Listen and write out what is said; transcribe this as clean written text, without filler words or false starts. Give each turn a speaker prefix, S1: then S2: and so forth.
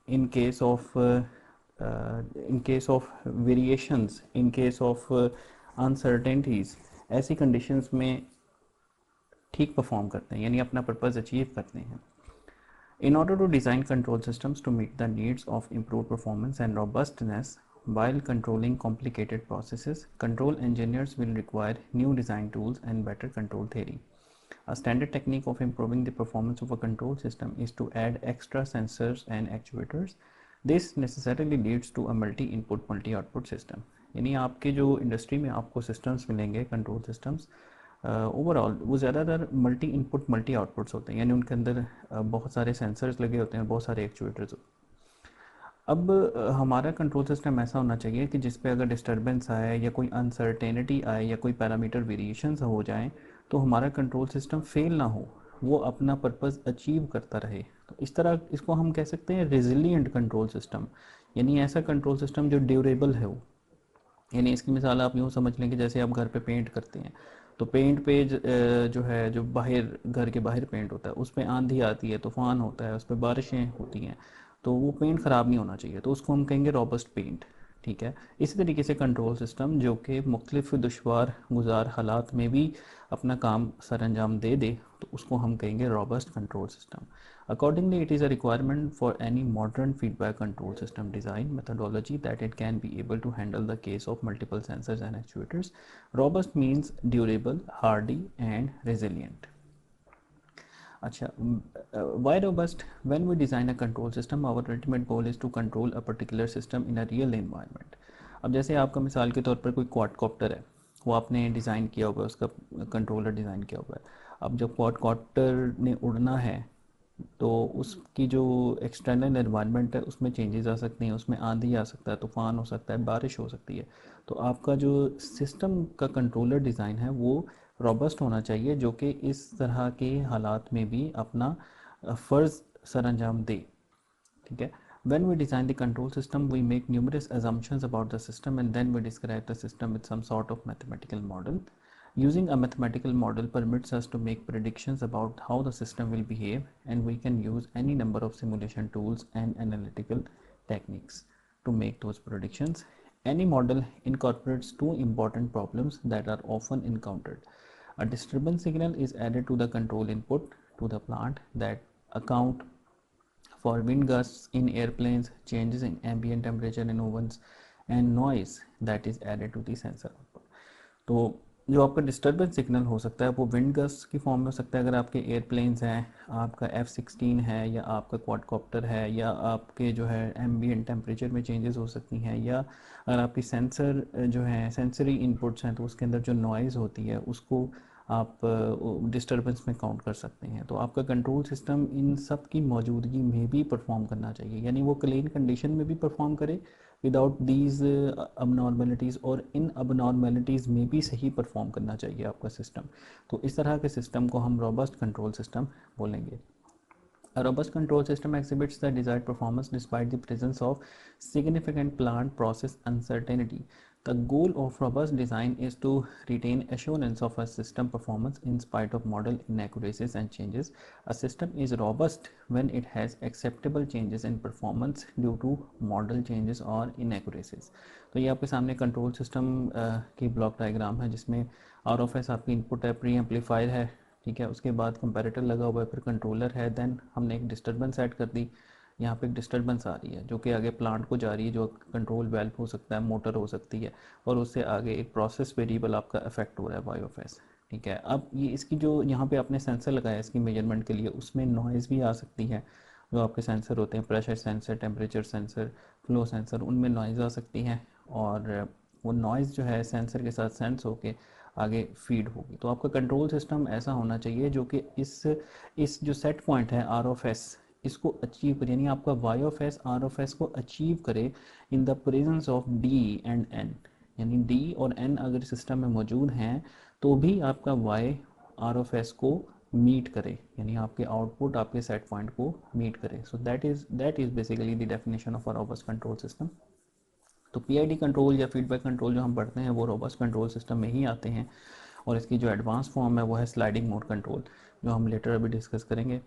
S1: in case of variations, in case of uncertainties, ऐसी conditions में ठीक परफॉर्म करते हैं, यानी अपना पर्पज़ अचीव करते हैं. In order to design control systems to meet the needs of improved performance and robustness while controlling complicated processes, control engineers will require new design tools and better control theory. A standard technique of improving the performance of a control system is to add extra sensors and actuators. This necessarily leads to a multi-input, multi-output system. यानी आपके जो industry में आपको systems मिलेंगे, control systems, overall वो ज़्यादातर multi input multi outputs होते हैं, यानी उनके अंदर बहुत सारे सेंसर्स लगे होते हैं, बहुत सारे एक्चुएटर्स होते हैं. अब हमारा कंट्रोल सिस्टम ऐसा होना चाहिए कि जिस पे अगर डिस्टर्बेंस आए या कोई अनसर्टेनिटी आए या कोई पैरामीटर वेरिएशंस हो जाएं तो हमारा कंट्रोल सिस्टम फेल ना हो, वो अपना पर्पज़ अचीव करता रहे. तो इस तरह इसको हम कह सकते हैं रेजिलिएंट कंट्रोल सिस्टम, यानी ऐसा कंट्रोल सिस्टम जो ड्यूरेबल है. वो यानी इसकी मिसाल आप यूँ समझ लें कि जैसे आप घर पे पेंट करते हैं, तो पेंट पे जो है, जो बाहर घर के बाहर पेंट होता है, उस पर आंधी आती है, तूफ़ान होता है, उस पर बारिशें होती हैं, तो वो पेंट ख़राब नहीं होना चाहिए, तो उसको हम कहेंगे रॉबस्ट पेंट. ठीक है. इसी तरीके से कंट्रोल सिस्टम जो कि मुख्तलिफ दुश्वार गुजार हालात में भी अपना काम सर अंजाम दे दे, तो उसको हम कहेंगे robust control system. Accordingly, it is a requirement for any modern feedback control system design methodology that it can be able to handle the case of multiple sensors and actuators. Robust means durable, hardy, and resilient. Acha, why robust? When we design a control system, our ultimate goal is to control a particular system in a real environment. अब जैसे आपका मिसाल के तौर पर कोई quadcopter है, वो आपने डिज़ाइन किया हुआ है, उसका कंट्रोलर डिज़ाइन किया हुआ है. अब जब क्वाडकॉप्टर ने उड़ना है तो उसकी जो एक्सटर्नल एनवायरनमेंट है उसमें चेंजेस आ सकती हैं, उसमें आंधी आ सकता है, तूफ़ान हो सकता है, बारिश हो सकती है. तो आपका जो सिस्टम का कंट्रोलर डिज़ाइन है वो रॉबस्ट होना चाहिए, जो कि इस तरह के हालात में भी अपना फ़र्ज़ सर अंजाम दे. ठीक है. When we design the control system, we make numerous assumptions about the system and then we describe the system with some sort of mathematical model. Using a mathematical model permits us to make predictions about how the system will behave, and we can use any number of simulation tools and analytical techniques to make those predictions. Any model incorporates two important problems that are often encountered. A disturbance signal is added to the control input to the plant that account for wind gusts in airplanes, changes in ambient temperature in ovens, and noise that is added to the sensor output. तो जो आपका disturbance signal हो सकता है वो wind gust की form में हो सकता है, अगर आपके एयरप्लेन्स हैं, आपका F-16 है, या आपका क्वाडकॉप्टर है, या आपके जो है एम्बिएंट टेम्परेचर में चेंजेस हो सकती हैं, या अगर आपकी सेंसर जो है सेंसरी इनपुट्स हैं तो उसके अंदर जो नॉइज़ होती है उसको आप डिस्टर्बेंस में काउंट कर सकते हैं. तो आपका कंट्रोल सिस्टम इन सब की मौजूदगी में भी परफॉर्म करना चाहिए, यानी वो क्लीन कंडीशन में भी परफॉर्म करे विदाउट दीज अबनॉर्मेलिटीज़, और इन अबनॉर्मेलिटीज़ में भी सही परफॉर्म करना चाहिए आपका सिस्टम. तो इस तरह के सिस्टम को हम रॉबस्ट कंट्रोल सिस्टम बोलेंगे. A robust control system exhibits the desired performance despite the presence of significant plant process uncertainty. The goal of robust design is to retain assurance of a system performance in spite of model inaccuracies and changes. A system is robust when it has acceptable changes in performance due to model changes or inaccuracies. तो ये आपके सामने control system की block diagram है, जिसमें ROS आपकी input है, pre amplifier है. ठीक है. उसके बाद कंपैरेटर लगा हुआ है, फिर कंट्रोलर है, देन हमने एक डिस्टर्बेंस ऐड कर दी. यहाँ पे एक डिस्टर्बेंस आ रही है जो कि आगे प्लांट को जा रही है, जो कंट्रोल वेल्व हो सकता है, मोटर हो सकती है, और उससे आगे एक प्रोसेस वेरिएबल आपका अफेक्ट हो रहा है, YOFS. ठीक है. अब ये इसकी जो यहाँ पे आपने सेंसर लगाया इसकी मेजरमेंट के लिए, उसमें नॉइज़ भी आ सकती है. जो आपके सेंसर होते हैं, pressure sensor, temperature sensor, flow sensor, उनमें नॉइज़ आ सकती है, और वो नॉइज़ जो है सेंसर के साथ सेंस होके आगे फीड होगी. तो आपका कंट्रोल सिस्टम ऐसा होना चाहिए जो कि इस जो सेट पॉइंट है ROS, इसको अचीव करे, यानी आपका YOS ROS को अचीव करे in the presence of D and N. यानी D और N अगर सिस्टम में मौजूद हैं तो भी आपका Y ROS को मीट करे, यानी आपके आउटपुट आपके सेट पॉइंट को मीट करे. So that is basically the definition of a robust control system. तो PID कंट्रोल या फीडबैक कंट्रोल जो हम पढ़ते हैं वो रोबस्ट कंट्रोल सिस्टम में ही आते हैं, और इसकी जो एडवांस फॉर्म है वो है स्लाइडिंग मोड कंट्रोल, जो हम लेटर अभी डिस्कस करेंगे.